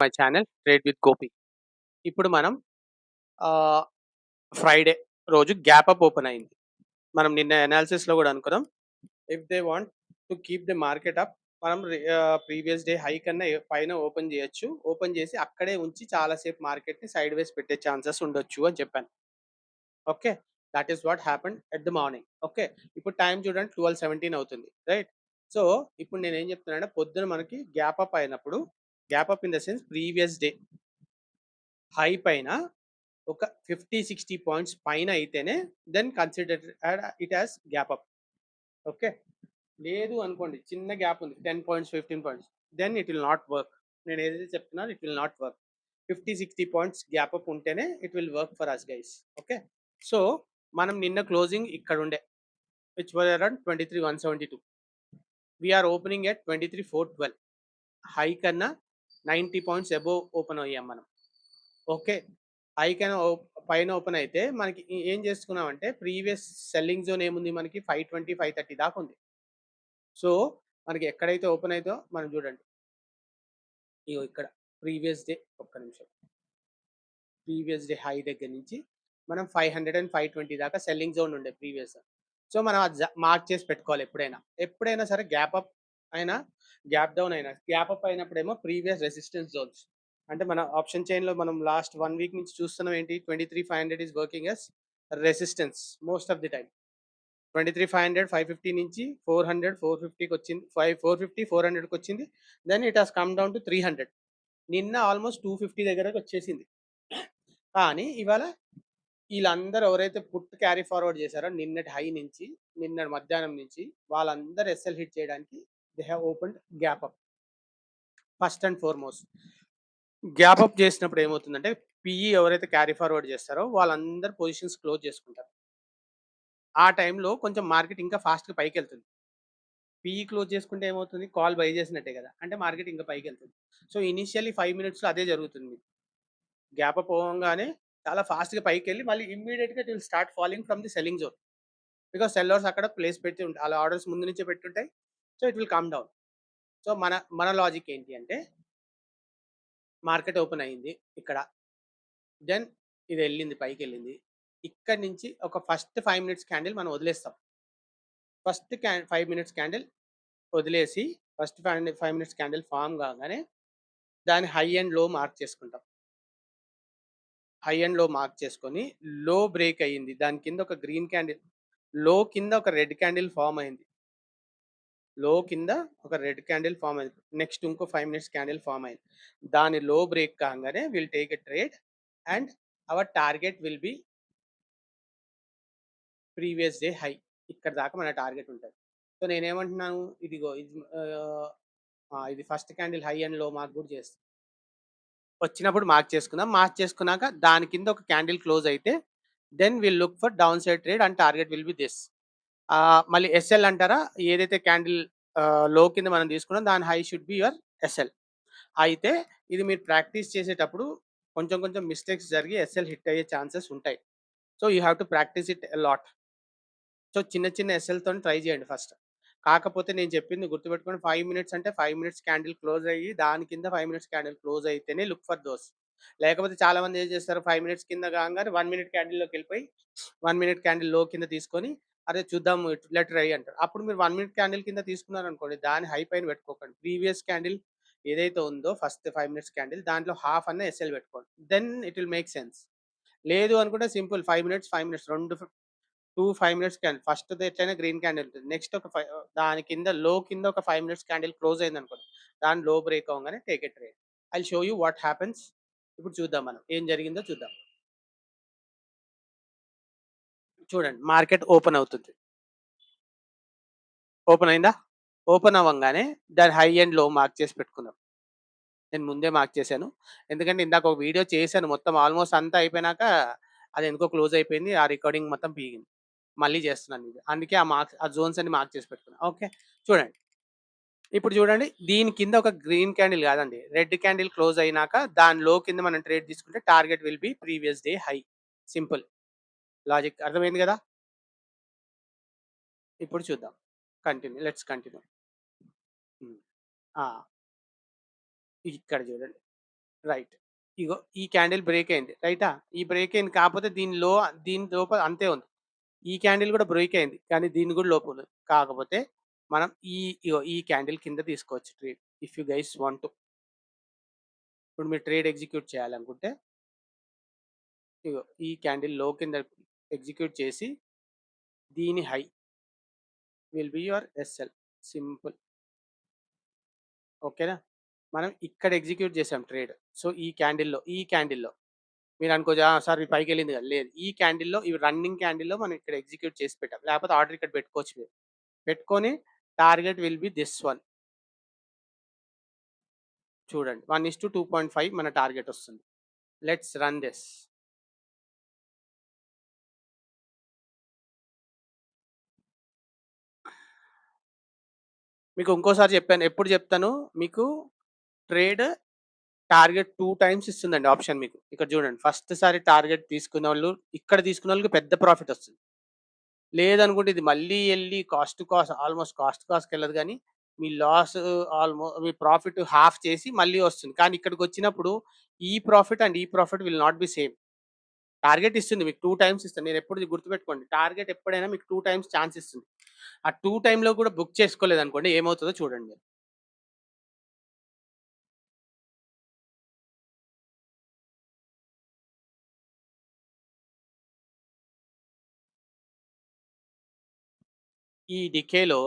My channel trade with Gopi. ఇప్పుడు మనం Friday రోజు గ్యాప్ అప్ ఓపెన్ అయింది. మనం నిన్న అనాలిసిస్లో కూడా అనుకున్నాం, if they want to keep the market up, మనం ప్రీవియస్ డే హై కన్నా పైన ఓపెన్ చేయొచ్చు. ఓపెన్ చేసి అక్కడే ఉంచి చాలాసేపు మార్కెట్ని సైడ్ వేస్ పెట్టే ఛాన్సెస్ ఉండొచ్చు అని చెప్పాను. Okay, that is what happened at the morning. Okay, ఇప్పుడు టైం చూడండి 12:17 అవుతుంది, రైట్? సో ఇప్పుడు నేను ఏం చెప్తున్నానంటే, పొద్దున మనకి గ్యాప్ అప్ అయినప్పుడు, gap up in the sense previous day high పైన ఒక 50-60 పాయింట్స్ పైన అయితేనే then consider it as gap up. Okay, లేదు అనుకోండి చిన్న గ్యాప్ ఉంది 10 points 15 points, then it will not work. నేను ఏదైతే చెప్తున్నాను it will not work. 50-60 points gap up ఉంటేనే it will work for us guys. Okay, so మనం నిన్న క్లోజింగ్ ఇక్కడ ఉండే, which were around 23,172. We are opening at 23,412. High కన్నా 90 పాయింట్స్ అబోవ్ ఓపెన్ అయ్యాం మనం. ఓకే, హై కన్నా పైన ఓపెన్ అయితే మనకి ఏం చేసుకున్నామంటే, ప్రీవియస్ సెల్లింగ్ జోన్ ఏముంది మనకి 520 530 దాకా ఉంది. సో మనకి ఎక్కడైతే ఓపెన్ అవుతుందో మనం చూడండి, ఇగో ఇక్కడ ప్రీవియస్ డే, ఒక్క నిమిషం, ప్రీవియస్ డే హై దగ్గర నుంచి మనం 500 అండ్ 520 దాకా సెల్లింగ్ జోన్ ఉండే ప్రీవియస్. సో మనం అది మార్క్ చేసి పెట్టుకోవాలి. ఎప్పుడైనా సరే గ్యాప్ అప్ అయినా గ్యాప్ డౌన్ అయినా, గ్యాప్ అప్ అయినప్పుడేమో ప్రీవియస్ రెసిస్టెన్స్ జోన్స్, అంటే మన ఆప్షన్ చైన్లో మనం లాస్ట్ 1 వీక్ నుంచి చూస్తున్నాం ఏంటి, 23,500 is working as resistance most of the time. 23,500 550 నుంచి 400 450కి వచ్చింది, 450 400కి వచ్చింది, then it has come down to 300. నిన్న ఆల్మోస్ట్ 250 దగ్గరకు వచ్చేసింది. కానీ ఇవాళ వీళ్ళందరూ ఎవరైతే పుట్ క్యారీ ఫార్వర్డ్ చేశారో నిన్నటి హై నుంచి, నిన్న మధ్యాహ్నం నుంచి, వాళ్ళందరూ ఎస్ఎల్ హిట్ చేయడానికి they have opened gap up. First and foremost gap up చేసినప్పుడు ఏమవుతుందంటే, పిఈ ఎవరైతే క్యారీ ఫార్వర్డ్ చేస్తారో వాళ్ళందరూ పొజిషన్స్ క్లోజ్ చేసుకుంటారు. ఆ టైంలో కొంచెం మార్కెట్ ఇంకా ఫాస్ట్గా పైకి వెళ్తుంది. పిఈ క్లోజ్ చేసుకుంటే ఏమవుతుంది, కాల్ బై చేసినట్టే కదా, అంటే మార్కెట్ ఇంకా పైకి వెళ్తుంది. సో ఇనిషియల్లీ 5 మినిట్స్లో అదే జరుగుతుంది. గ్యాప్ అప్ అవ్వగానే చాలా ఫాస్ట్గా పైకి వెళ్ళి మళ్ళీ ఇమ్మీడియట్గా it will start falling from the selling zone, because sellers అక్కడ ప్లేస్ పెట్టి ఉంటాయి, అలా ఆర్డర్స్ ముందు నుంచే పెట్టుంటాయి. So it will come down. So మన లాజిక్ ఏంటి అంటే, మార్కెట్ ఓపెన్ అయ్యింది ఇక్కడ, దెన్ ఇది వెళ్ళింది పైకి వెళ్ళింది, ఇక్కడ నుంచి ఒక ఫస్ట్ 5 మినిట్స్ క్యాండిల్ మనం వదిలేస్తాం. ఫస్ట్ 5 మినిట్స్ క్యాండిల్ వదిలేసి, ఫస్ట్ 5 మినిట్స్ క్యాండిల్ ఫామ్ కాగానే దాని హై అండ్ లో మార్క్ చేసుకుంటాం. హై అండ్ లో మార్క్ చేసుకొని లో బ్రేక్ అయ్యింది, దాని కింద ఒక గ్రీన్ క్యాండిల్, లో కింద ఒక రెడ్ క్యాండిల్ ఫామ్ అయింది, లో కింద ఒక రెడ్ క్యాండిల్ ఫామ్ అయింది, నెక్స్ట్ ఇంకో 5 మినిట్స్ క్యాండిల్ ఫామ్ అయింది. దాని లో బ్రేక్ కాగానే will take a trade and our target will B previous day high. ఇక్కడ దాకా మన టార్గెట్ ఉంటుంది. సో నేనేమంటున్నాను, ఇదిగో ఇది ఫస్ట్ క్యాండిల్ హై అండ్ లో మార్క్ కూడా చేస్తాం. వచ్చినప్పుడు మార్క్ చేసుకుందాం, మార్క్ చేసుకున్నాక దాని కింద ఒక క్యాండిల్ క్లోజ్ అయితే then will look for down side trade and target will be this. మళ్ళీ ఎస్ఎల్ అంటారా, ఏదైతే క్యాండిల్ లో కింద మనం తీసుకున్నాం దాని high should be your SL. అయితే ఇది మీరు ప్రాక్టీస్ చేసేటప్పుడు కొంచెం కొంచెం మిస్టేక్స్ జరిగి ఎస్ఎల్ హిట్ అయ్యే ఛాన్సెస్ ఉంటాయి. So you have to practice it lot. So చిన్న చిన్న ఎస్ఎల్తో ట్రై చేయండి ఫస్ట్. కాకపోతే నేను చెప్పింది గుర్తుపెట్టుకొని, 5 మినిట్స్ అంటే 5 మినిట్స్ క్యాండిల్ క్లోజ్ అయ్యి దాని కింద 5 మినిట్స్ క్యాండిల్ క్లోజ్ అయితేనే లుక్ ఫర్ దోస్. లేకపోతే చాలా మంది ఏం చేస్తారు, 5 మినిట్స్ కింద కాగానే 1 మినిట్ క్యాండిల్లోకి వెళ్ళిపోయి 1 మినిట్ క్యాండిల్ లో కింద తీసుకొని అరే చూద్దాం లెట్ ట్రై అంటారు. అప్పుడు మీరు 1 మినిట్ క్యాండిల్ కింద తీసుకున్నారు అనుకోండి, దాని హై పైన పెట్టుకోకండి. ప్రీవియస్ క్యాండిల్ ఏదైతే ఉందో ఫస్ట్ 5 మినిట్స్ క్యాండిల్ దాంట్లో హాఫ్ అన్న ఎస్ఎల్ పెట్టుకోండి, then it will make sense. లేదు అనుకుంటే సింపుల్ 5 మినిట్స్ 5 మినిట్స్ రెండు 5 మినిట్స్ క్యాండిల్, ఫస్ట్ ఎట్లయినా గ్రీన్ క్యాండిల్ ఉంటుంది, నెక్స్ట్ ఒక దాని కింద లో కింద ఒక 5 మినిట్స్ క్యాండిల్ క్లోజ్ అయింది అనుకోండి, దాని లో బ్రేక్ అవ్వగానే take a trade. I show you what happens. ఇప్పుడు చూద్దాం మనం ఏం జరిగిందో చూద్దాం. చూడండి, మార్కెట్ ఓపెన్ అవుతుంది, ఓపెన్ అయిందా, ఓపెన్ అవ్వగానే దాని హై అండ్ లో మార్క్ చేసి పెట్టుకుందాం. నేను ముందే మార్క్ చేశాను, ఎందుకంటే ఇందాక ఒక వీడియో చేశాను, మొత్తం ఆల్మోస్ట్ అంతా అయిపోయినాక అది ఎందుకో క్లోజ్ అయిపోయింది, ఆ రికార్డింగ్ మొత్తం పీగింది, మళ్ళీ చేస్తున్నాను ఇది, అందుకే ఆ జోన్స్ అన్ని మార్క్ చేసి పెట్టుకున్నాను. ఓకే, చూడండి ఇప్పుడు చూడండి, దీని కింద ఒక గ్రీన్ క్యాండిల్ కాదండి, రెడ్ క్యాండిల్ క్లోజ్ అయినాక దాని లో కింద మనం ట్రేడ్ తీసుకుంటే target will B previous day high. Simple logic, అర్థమైంది కదా. ఇప్పుడు చూద్దాం, లెట్స్ కంటిన్యూ. ఇక్కడ చూడండి, రైట్. ఇగో ఈ క్యాండిల్ బ్రేక్ అయింది. రైటా? ఈ బ్రేక్ అయింది. కాకపోతే దీని లోపల అంతే ఉంది. ఈ క్యాండిల్ కూడా బ్రేక్ అయింది. కానీ దీని కూడా లోపం ఉంది. కాకపోతే మనం ఈ క్యాండిల్ కింద తీసుకోవచ్చు trade. If you guys want to. ఇప్పుడు మీరు ట్రేడ్ ఎగ్జిక్యూట్ చేయాలనుకుంటే ఇగో ఈ క్యాండిల్ లో కింద ఎగ్జిక్యూట్ చేసి దీని high will be your SL. Simple. ఓకేనా? మనం ఇక్కడ ఎగ్జిక్యూట్ చేసాం ట్రేడ్. సో ఈ క్యాండిల్‌లో మీరు అనుకోవచ్చు సార్ ఇది పైకెళ్ళింది కదా! లేదు. ఈ క్యాండిల్‌లో ఇవి రన్నింగ్ క్యాండిల్‌లో మనం ఇక్కడ ఎగ్జిక్యూట్ చేసి పెట్టాం. లేకపోతే ఆర్డర్ ఇక్కడ పెట్టుకోవచ్చు మీరు. పెట్టుకొని target will be this one. చూడండి 1:2.5 మన టార్గెట్ వస్తుంది. Let's run this. మీకు ఇంకోసారి చెప్పాను. ఎప్పుడు చెప్తాను మీకు ట్రేడ్ టార్గెట్ 2 టైమ్స్ ఇస్తుందండి ఆప్షన్ మీకు. ఇక్కడ చూడండి. ఫస్ట్ సారి టార్గెట్ తీసుకున్నోళ్ళు ఇక్కడ తీసుకున్నోళ్ళకి పెద్ద ప్రాఫిట్ వస్తుంది. లేదనుకుంటే ఇది మళ్ళీ ఎళ్లి cost to cost almost cost to కాస్ట్‌కెళ్ళదు గానీ, మీ లాస్ మీ ప్రాఫిట్ హాఫ్ చేసి మళ్ళీ వస్తుంది. కానీ ఇక్కడికొచ్చినప్పుడు ఈ ప్రాఫిట్ అండ్ ఈ profit will not be same. Target ఇస్తుంది మీకు 2 టైమ్స్ ఇస్తుంది. నేనెప్పుడు గుర్తుపెట్టుకోండి. టార్గెట్ ఎప్పుడైనా మీకు 2 టైమ్స్ ఛాన్స్ ఇస్తుంది. ఆ 2 టైమ్‌లో కూడా బుక్ చేసుకోలేదనుకోండి ఏమవుతదో చూడండి మీరు. ఈ డికేలో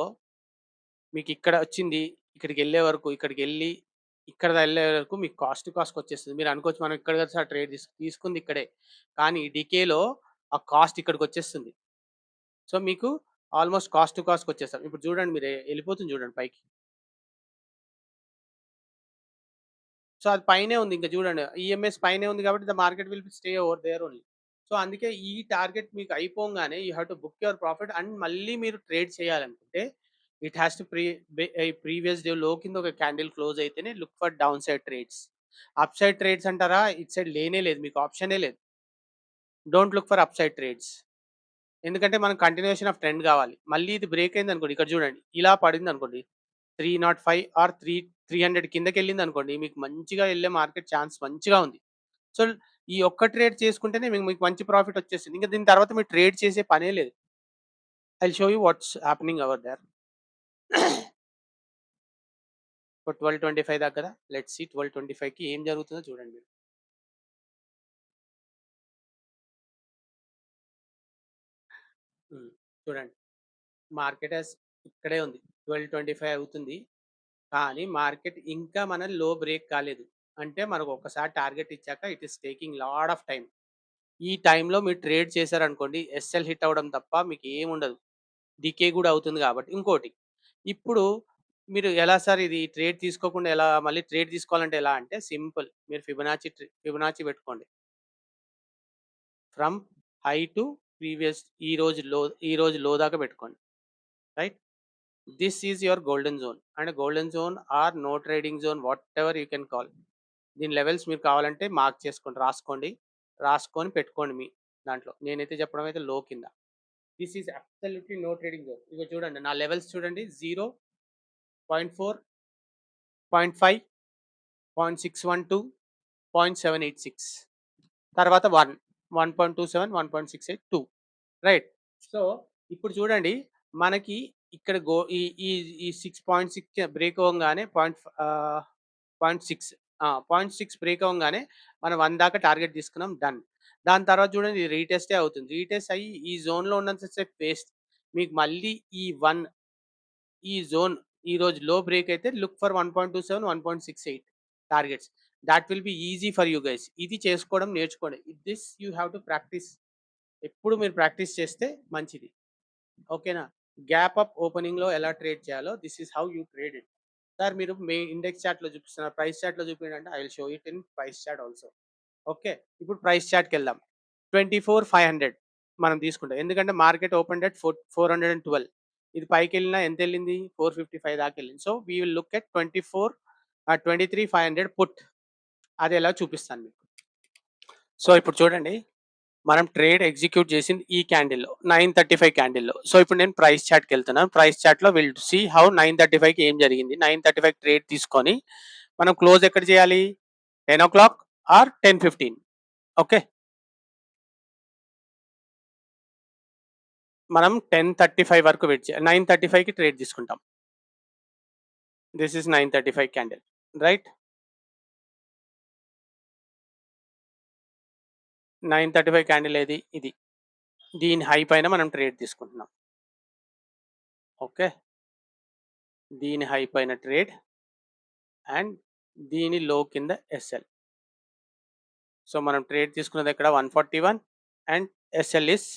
మీకిక్కడ వచ్చింది. ఇక్కడికెళ్ళే వరకు, ఇక్కడికెళ్ళి ఇక్కడ ఎళ్ళే వరకు మీకు కాస్ట్ టు కాస్ట్‌కొచ్చేస్తది. మీరు అనుకోవచ్చు మనం ఇక్కడ కదా సార్ ట్రేడ్ తీసుకుంది ఇక్కడే. కానీ డికేలో ఆ కాస్ట్ ఇక్కడికొచ్చేస్తుంది. సో, మీకు ఆల్‌మోస్ట్ కాస్ట్ టు కాస్ట్‌కొచ్చేస్తాం. ఇప్పుడు చూడండి మీరు ఎళ్ళిపోతుంది చూడండి పైకి. సో, అది పైనే ఉంది. ఇంక చూడండి. ఈఎంఎస్ పైనే ఉంది కాబట్టి the market will stay over there only. So, అందుకే ఈ టార్గెట్ మీకు అయిపోంగానే you have to book your profit and మళ్ళీ మీరు ట్రేడ్ చేయాలనుకుంటే it has to previous day low కింద ఒక క్యాండిల్ క్లోజ్ అయితేనే look for down side trades. Up side trades అంటారా? ఇటు సైడ్ లేనే లేదు. మీకు ఆప్షనే లేదు. Don't look for up side trades. ఎందుకంటే మనకు కంటిన్యూయేషన్ ఆఫ్ ట్రెండ్ కావాలి. మళ్ళీ ఇది బ్రేక్ అయిందనుకోండి ఇక్కడ చూడండి. ఇలా పడిందనుకోండి 305 ఆర్ 300 కిందకెళ్ళిందనుకోండి మీకు మంచిగా ఎళ్ళే మార్కెట్ ఛాన్స్ మంచిగా ఉంది. సో, ఈ ఒక్క ట్రేడ్ చేసుకుంటేనే మీకు మంచి ప్రాఫిట్ వచ్చేసింది. ఇంక దీని తర్వాత మీరు ట్రేడ్ చేసే పనే లేదు. I will show you what's happening over there. ఇప్పుడు 12:25 దాకా కదా! లెట్స్ సీ 12:25కి ఏం జరుగుతుందో చూడండి మీరు. హ్మ్. చూడండి. మార్కెట్ ఇక్కడే ఉంది. 12:25 అవుతుంది. కానీ మార్కెట్ ఇంకా మన లో బ్రేక్ కాలేదు. అంటే మనకు ఒక్కసారి టార్గెట్ ఇచ్చాక it is taking lot of time. ఈ టైమ్‌లో మీరు ట్రేడ్ చేశారనుకోండి ఎస్ఎల్ హిట్ అవ్వడం తప్ప మీకేముండదు. డికే గూడా అవుతుంది గాబట్టి. ఇంకోటి ఇప్పుడు మీరు ఎలా సార్ ఇది ట్రేడ్ తీసుకోకుండా ఎలా మళ్ళీ ట్రేడ్ తీసుకోవాలంటే ఎలా అంటే సింపుల్. మీరు ఫిబొనాచి పెట్టుకోండి. ఫ్రమ్ హై టు ప్రీవియస్ ఈ రోజు లో దాకా పెట్టుకోండి. Right? This is your golden zone. And golden zone or no trading zone whatever you can call. దీని లెవెల్స్ మీరు కావాలంటే మార్క్ చేసుకోండి. రాసుకోండి. రాసుకొని పెట్టుకోండి మీ దాంట్లో. నేనైతే చెప్పడం అయితే లో కింద. This is absolutely no trading zone. ఇగో చూడండి నా లెవెల్స్ చూడండి 0, 0.4, 0.5, 0.612, 0.786 తర్వాత 1, 1.27, 1.682 రైట్. సో, ఇప్పుడు చూడండి మనకి ఇక్కడ ఈ ఈ ఈ 6.6 బ్రేక్ అవ్వంగానే 0.6 0.6 బ్రేక్ అవ్వంగానే మనం 1 దాకా టార్గెట్ తీసుకున్నాం డన్. దాని తర్వాత చూడండి ఇది రీటెస్టే అవుతుంది. రీటెస్ట్ అయ్యి ఈ జోన్‌లో ఉన్నంత సేపు వేస్ట్. మీకు మళ్ళీ ఈ జోన్ ఈరోజు లో బ్రేక్ అయితే look for 1.27, 1.68 targets. Thought will be easy for you guys. ఇది చేసుకోవడం నేర్చుకోండి. This you have to practice. ఎప్పుడు మీరు ప్రాక్టీస్ చేస్తే మంచిది. ఓకేనా? గ్యాప్ అప్ ఓపెనింగ్‌లో ఎలా ట్రేడ్ చేయాలో this is how you trade it. Sir మీరు మీ ఇండెక్స్ చార్ట్‌లో చూపిస్తున్నారు. ప్రైస్ చార్ట్‌లో చూపియండి అంటే I will show it in price chart also. Okay. ఇప్పుడు ప్రైస్ చార్ట్‌కెళ్దాం. 24,500 మనం తీసుకుంటాం. ఎందుకంటే మార్కెట్ ఓపెన్డ్ అట్ 412. ఇది పైకెళ్ళినా ఎంతెళ్ళింది? 455 దాకెళ్ళింది. సో, we will look at 23,500 put. అది ఎలా చూపిస్తాను మీకు. సో, ఇప్పుడు చూడండి. మనం ట్రేడ్ ఎగ్జిక్యూట్ చేసింది ఈ క్యాండిల్‌లో 9:35 క్యాండిల్‌లో. సో, ఇప్పుడు నేను ప్రైస్ చార్ట్‌కెళ్తున్నాను. ప్రైస్ చార్ట్‌లో విల్ సీ హౌ 9:35కి ఏం జరిగింది. 9:35 ట్రేడ్ తీసుకొని మనం క్లోజ్ ఎక్కడ చేయాలి? 10 o'clock ఆర్ 10:15. ఓకే. మనం 10:35 వరకు వెయిట్ చేయాలి. 9:35కి ట్రేడ్ తీసుకుంటాం. This is 9:35 candle, right? 9:35 candle ఏది? ఇది. దీని హై పైన మనం ట్రేడ్ తీసుకుంటున్నాం. ఓకే. దీని హై పైన ట్రేడ్ అండ్ దీని లో కింద ఎస్ఎల్. సో మనం ట్రేడ్ తీసుకున్నది ఇక్కడ 141 అండ్ ఎస్ఎల్ ఇస్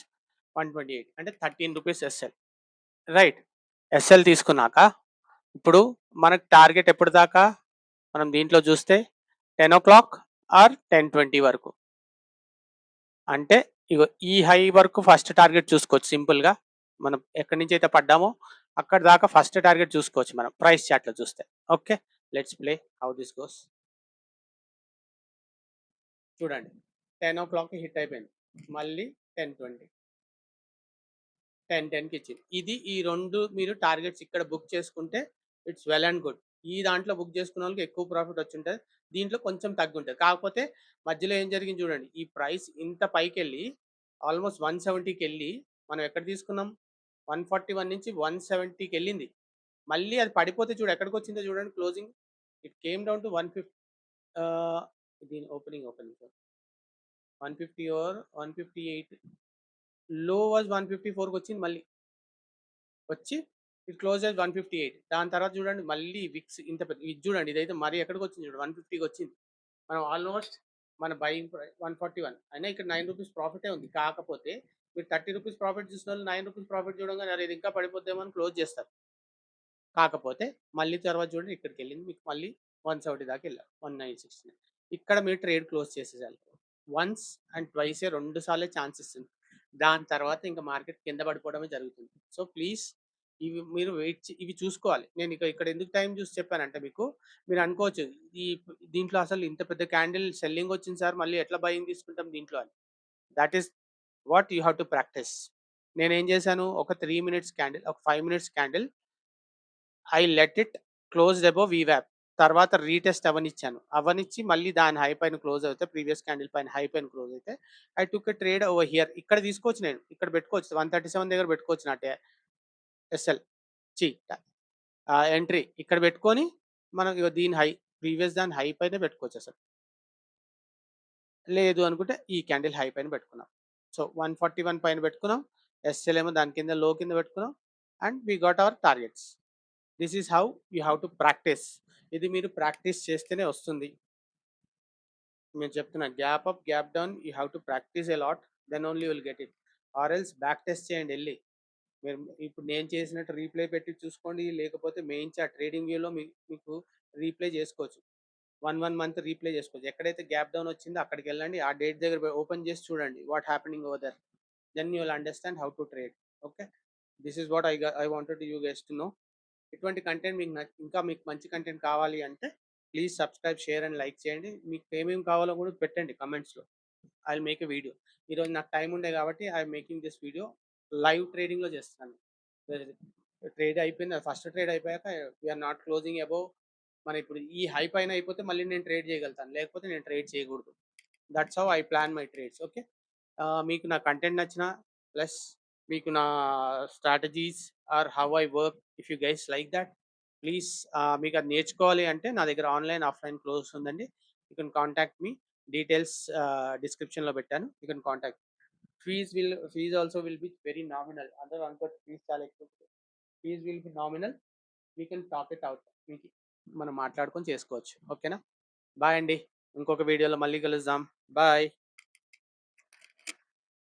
128, అంటే 13 రూపీస్ ఎస్ఎల్, రైట్? ఎస్ఎల్ తీసుకున్నాక ఇప్పుడు మనకు టార్గెట్ ఎప్పుడు దాకా? మనం దీంట్లో చూస్తే 10 o'clock ఆర్ 10:20 వరకు. అంటే ఇగో ఈ హై వరకు ఫస్ట్ టార్గెట్ చూసుకోవచ్చు సింపుల్గా. మనం ఎక్కడి నుంచి అయితే పడ్డామో అక్కడ దాకా ఫస్ట్ టార్గెట్ చూసుకోవచ్చు మనం ప్రైస్ చార్ట్లో చూస్తే. Okay, let's play how this goes. చూడండి, 10 o'clock హిట్ అయిపోయింది, మళ్ళీ 10:20, 10:10కి ఇచ్చింది. ఇది ఈ రెండు మీరు టార్గెట్స్ ఇక్కడ బుక్ చేసుకుంటే ఇట్స్ వెల్ అండ్ గుడ్. ఈ దాంట్లో బుక్ చేసుకున్న వాళ్ళకి ఎక్కువ ప్రాఫిట్ వచ్చి ఉంటుంది, దీంట్లో కొంచెం తగ్గుంటుంది. కాకపోతే మధ్యలో ఏం జరిగింది చూడండి, ఈ ప్రైస్ ఇంత పైకి వెళ్ళి ఆల్మోస్ట్ 170కి వెళ్ళి మనం ఎక్కడ తీసుకున్నాం? 141 నుంచి 170కి వెళ్ళింది. మళ్ళీ అది పడిపోతే చూడు ఎక్కడికి వచ్చిందో చూడండి closing. It came down to 150. దీని ఓపెనింగ్ 150 ఓర్ 158, లో వాజ్ 154కి వచ్చింది, మళ్ళీ వచ్చి ఇది క్లోజ్ అయ్యి 158. దాని తర్వాత చూడండి మళ్ళీ విక్స్ ఇంత పెద్ద ఇది చూడండి, ఇదైతే మరీ ఎక్కడికి వచ్చింది చూడండి, 150కి వచ్చింది. మనం ఆల్మోస్ట్ మన బయింగ్ 141 అయినా ఇక్కడ 9 రూపీస్ ప్రాఫిటే ఉంది. కాకపోతే మీరు 30 రూపీస్ ప్రాఫిట్ చూసిన వాళ్ళు 9 రూపీస్ ప్రాఫిట్ చూడంగానే అరే ఇది ఇంకా పడిపోద్దేమో అని క్లోజ్ చేస్తారు. కాకపోతే మళ్ళీ తర్వాత చూడండి ఇక్కడికి వెళ్ళింది, మీకు మళ్ళీ 170 దాకా వెళ్ళాం, 1969. ఇక్కడ మీరు ట్రేడ్ క్లోజ్ చేసేసారు. వన్స్ అండ్ ట్వైసే, 2 సార్లే ఛాన్స్ ఇస్తుంది. దాని తర్వాత ఇంకా మార్కెట్ కింద పడిపోవడమే జరుగుతుంది. సో ప్లీజ్ ఇవి మీరు ఇవి చూసుకోవాలి. నేను ఇక్కడ ఎందుకు టైం చూసి చెప్పానంటే మీకు, మీరు అనుకోవచ్చు ఈ దీంట్లో అసలు ఇంత పెద్ద క్యాండిల్ సెల్లింగ్ వచ్చింది సార్, మళ్ళీ ఎట్లా బయింగ్ తీసుకుంటాం దీంట్లో అని. That is what you have to practice. నేనేం చేశాను, ఒక 3 మినిట్స్ క్యాండిల్, ఒక 5 minutes candle I let it close above VWAP. తర్వాత రీటెస్ట్ అవనిచ్చాను. అవనిచ్చి మళ్ళీ దాని హై పైన క్లోజ్ అయితే, ప్రీవియస్ క్యాండిల్ పైన హై పైన క్లోజ్ అయితే I took a trade over here. ఇక్కడ తీసుకోవచ్చు, నేను ఇక్కడ పెట్టుకోవచ్చు, 137 దగ్గర పెట్టుకోవచ్చు నా ఎస్ఎల్ చి ఎంట్రీ ఇక్కడ పెట్టుకొని మనం దీని హై, ప్రీవియస్ దాని హై పైన పెట్టుకోవచ్చు అసలు. లేదు అనుకుంటే ఈ క్యాండిల్ హై పైన పెట్టుకున్నాం. సో 141 పైన పెట్టుకున్నాం, ఎస్ఎల్ ఏమో దాని కింద లో కింద పెట్టుకున్నాం, and we got our targets. This is how you have to practice. ఇది మీరు ప్రాక్టీస్ చేస్తేనే వస్తుంది. నేను చెప్తున్నా, gap up gap down you have to practice a lot, then only will get it. Or else back test చేయండి వెళ్ళి. మీరు ఇప్పుడు నేను చేసినట్టు రీప్లే పెట్టి చూసుకోండి, లేకపోతే మెయిన్ చార్ట్ ట్రేడింగ్ వ్యూలో మీకు రీప్లే చేసుకోవచ్చు. 1 మంత్ రీప్లే చేసుకోవచ్చు. ఎక్కడైతే గ్యాప్ డౌన్ వచ్చిందో అక్కడికి వెళ్ళండి, ఆ డేట్ దగ్గర ఓపెన్ చేసి చూడండి what happening over there. Then you will understand how to trade. Okay, this is what I wanted you guys to know. ఇటువంటి కంటెంట్ మీకు ఇంకా మీకు మంచి కంటెంట్ కావాలి అంటే please subscribe, share and like చేయండి. మీకు ఏమేమి కావాలో కూడా పెట్టండి కమెంట్స్లో. I will make a video. ఈరోజు నాకు టైం ఉండే కాబట్టి I making this video. Live ట్రేడింగ్లో చేస్తాను. ట్రేడ్ అయిపోయింది, ఫస్ట్ ట్రేడ్ అయిపోయాక వీఆర్ నాట్ క్లోజింగ్ అబౌవ్. మన ఇప్పుడు ఈ హై పైన అయిపోతే మళ్ళీ నేను ట్రేడ్ చేయగలుగుతాను, లేకపోతే నేను ట్రేడ్ చేయకూడదు. That's how I plan my trades. Okay, మీకు నా కంటెంట్ నచ్చిన, ప్లస్ మీకు నా strategies or how I work, if you guys like that, please మీకు అది నేర్చుకోవాలి అంటే నా దగ్గర ఆన్లైన్ ఆఫ్లైన్ క్లోజ్ ఉందండి. You can contact me. Details డిస్క్రిప్షన్లో పెట్టాను, you can contact. Fees also will be very nominal. అందరూ అనుకోవచ్చు ఫీజ్ చాలా ఎక్కువ. Fees will be nominal. We can talk it out. మీకు మనం మాట్లాడుకొని చేసుకోవచ్చు. ఓకేనా? బాయ్ అండి, ఇంకొక వీడియోలో మళ్ళీ కలుద్దాం. బాయ్.